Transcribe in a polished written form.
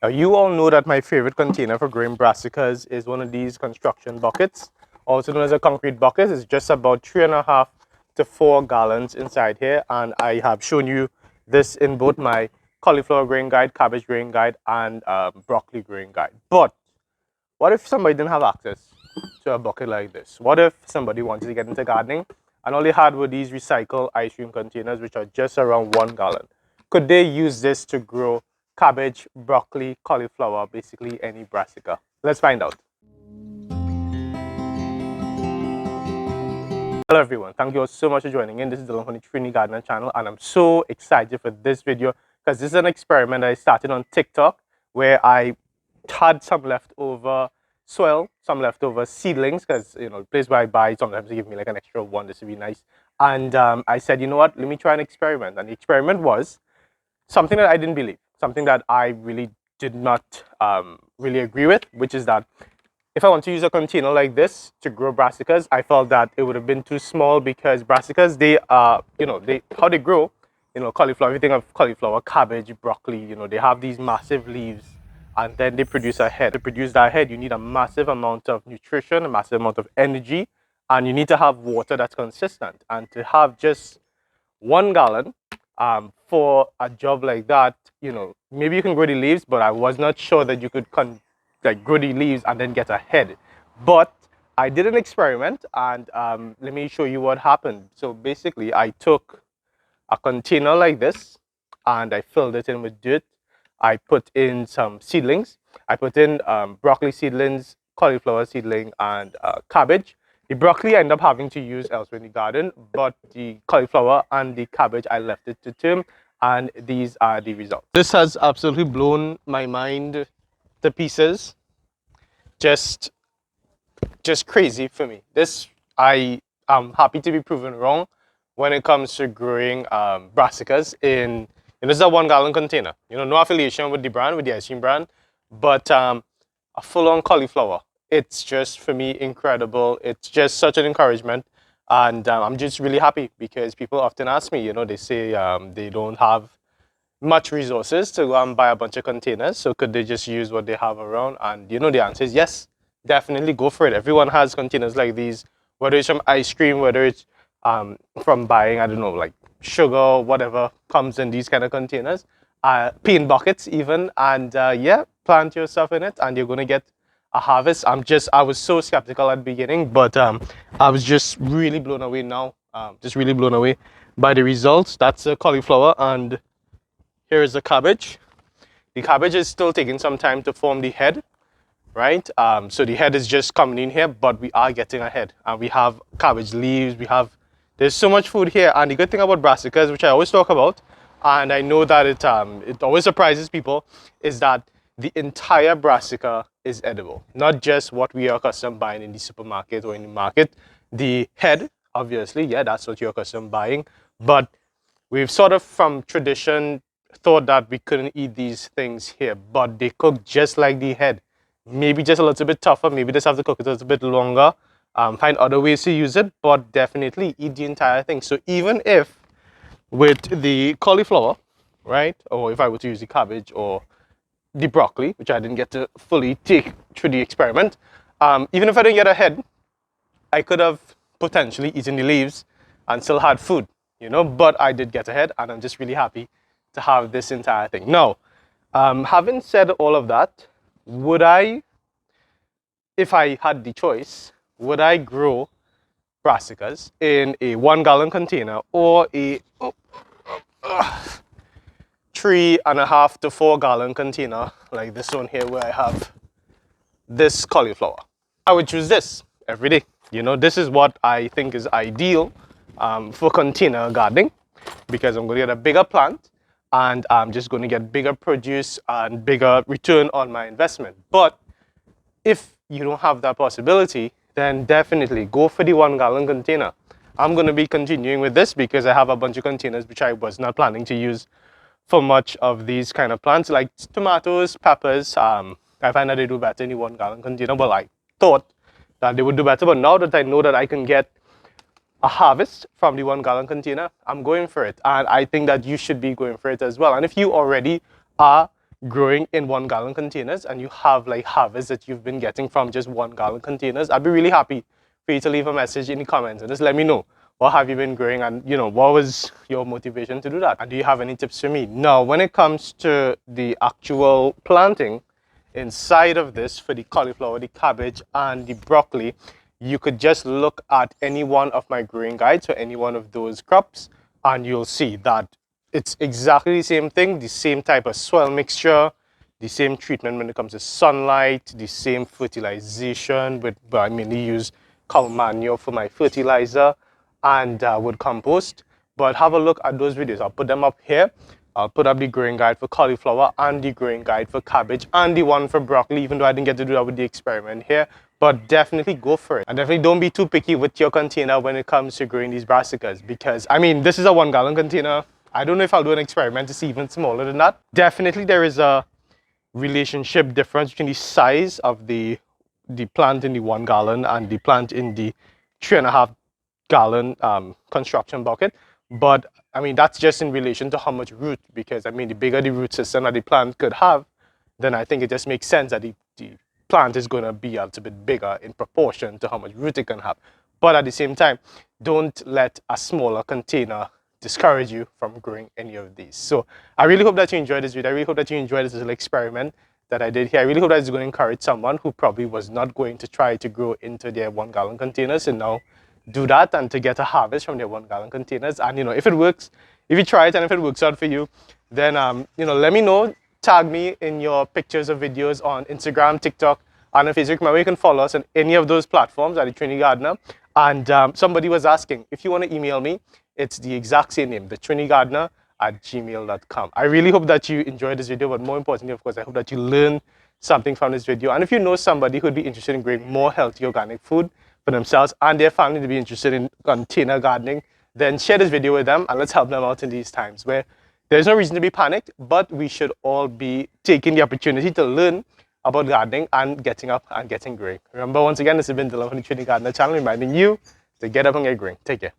Now, you all know that my favorite container for growing brassicas is one of these construction buckets, also known as a concrete bucket. It's just about 3.5 to 4 gallons inside here, and I have shown you this in both my cauliflower growing guide, cabbage growing guide, and broccoli growing guide. But what if somebody didn't have access to a bucket like this? What if somebody wanted to get into gardening and all they had were these recycled ice cream containers, which are just around 1 gallon? Could they use this to grow cabbage, broccoli, cauliflower, basically any brassica? Let's find out. Hello everyone, thank you all so much for joining in. This is Dylan from the Trini Gardener channel, and I'm so excited for this video because this is an experiment I started on TikTok where I had some leftover soil, some leftover seedlings, because the place where I buy sometimes they give me like an extra one. This would be nice. And I said, you know what, let me try an experiment. And the experiment was something that I didn't believe, something that I really did not really agree with, which is that if I want to use a container like this to grow brassicas, I felt that it would have been too small because brassicas, they are, how they grow, cauliflower, everything of cauliflower, cabbage, broccoli, they have these massive leaves and then they produce a head. To produce that head, you need a massive amount of nutrition, a massive amount of energy, and you need to have water that's consistent. And to have just 1 gallon for a job like that, maybe you can grow the leaves, but I was not sure that you could grow the leaves and then get a head. But I did an experiment, and let me show you what happened. So basically, I took a container like this and I filled it in with dirt. I put in some seedlings. I put in broccoli seedlings, cauliflower seedling, and cabbage. The broccoli I ended up having to use elsewhere in the garden, but the cauliflower and the cabbage I left it to term, and these are the results. This has absolutely blown my mind to pieces. Just crazy for me. This, I am happy to be proven wrong when it comes to growing brassicas in, this is a 1 gallon container. No affiliation with the brand, with the ice cream brand, but a full-on cauliflower. It's just, for me, incredible. It's just such an encouragement, and I'm just really happy because people often ask me, they say they don't have much resources to go and buy a bunch of containers, so could they just use what they have around? And the answer is yes, definitely go for it. Everyone has containers like these, whether it's from ice cream, whether it's from buying, I don't know, like sugar, whatever comes in these kind of containers, paint buckets even, and yeah, plant your stuff in it and you're going to get a harvest. I was so skeptical at the beginning, but I was just really blown away now, just really blown away by the results. That's a cauliflower, and here is the cabbage. The cabbage is still taking some time to form the head, right? So the head is just coming in here, but we are getting a head. And we have cabbage leaves, there's so much food here. And the good thing about brassicas, which I always talk about, and I know that it always surprises people, is that the entire brassica is edible. Not just what we are accustomed buying in the supermarket or in the market. The head, obviously, yeah, that's what you're accustomed buying. But we've sort of, from tradition, thought that we couldn't eat these things here, but they cook just like the head. Maybe just a little bit tougher, maybe just have to cook it a little bit longer, find other ways to use it, but definitely eat the entire thing. So even if with the cauliflower, right, or if I were to use the cabbage or the broccoli, which I didn't get to fully take through the experiment, even if I didn't get a head, I could have potentially eaten the leaves and still had food, but I did get a head, and I'm just really happy to have this entire thing. Now, having said all of that, would I, if I had the choice, would I grow brassicas in a 1 gallon container or a 3.5 to 4 gallon container like this one here where I have this cauliflower? I would choose this every day. This is what I think is ideal for container gardening, because I'm going to get a bigger plant and I'm just going to get bigger produce and bigger return on my investment. But if you don't have that possibility, then definitely go for the 1 gallon container. I'm going to be continuing with this because I have a bunch of containers which I was not planning to use for much of these kind of plants, like tomatoes, peppers. I find that they do better in the 1 gallon container. Well, I thought that they would do better, but now that I know that I can get a harvest from the 1 gallon container, I'm going for it. And I think that you should be going for it as well. And if you already are growing in 1 gallon containers and you have like harvest that you've been getting from just 1 gallon containers, I'd be really happy for you to leave a message in the comments and just let me know what have you been growing and what was your motivation to do that, and do you have any tips for me. Now when it comes to the actual planting inside of this for the cauliflower, the cabbage and the broccoli, you could just look at any one of my growing guides for any one of those crops and you'll see that it's exactly the same thing, the same type of soil mixture, the same treatment when it comes to sunlight, the same fertilization but I mainly use cow manure for my fertilizer and wood compost. But have a look at those videos. I'll put them up here. I'll put up the growing guide for cauliflower and the growing guide for cabbage and the one for broccoli, even though I didn't get to do that with the experiment here. But definitely go for it. And definitely don't be too picky with your container when it comes to growing these brassicas, because I mean, this is a 1 gallon container. I don't know if I'll do an experiment to see even smaller than that. Definitely there is a relationship difference between the size of the plant in the 1 gallon and the plant in the 3.5 gallon construction bucket. But I mean, that's just in relation to how much root, because I mean, the bigger the root system that the plant could have, then I think it just makes sense that the plant is going to be a little bit bigger in proportion to how much root it can have. But at the same time, don't let a smaller container discourage you from growing any of these. So I really hope that you enjoyed this video. I really hope that you enjoyed this little experiment that I did here. I really hope that it's going to encourage someone who probably was not going to try to grow into their 1 gallon containers and now do that and to get a harvest from their 1 gallon containers. And if it works, if you try it and if it works out for you, then let me know. Tag me in your pictures or videos on Instagram, TikTok, and on Facebook. Remember, you can follow us on any of those platforms at the Trini Gardener. And somebody was asking, if you want to email me, it's the exact same name, the Trini Gardener @gmail.com. I really hope that you enjoyed this video, but more importantly, of course, I hope that you learn something from this video. And if you know somebody who'd be interested in growing more healthy organic food for themselves and their family to be interested in container gardening, then share this video with them and let's help them out in these times where there's no reason to be panicked, but we should all be taking the opportunity to learn about gardening and getting up and getting growing. Remember, once again, this has been Dylan from the Trini Gardener channel, reminding you to get up and get growing. Take care.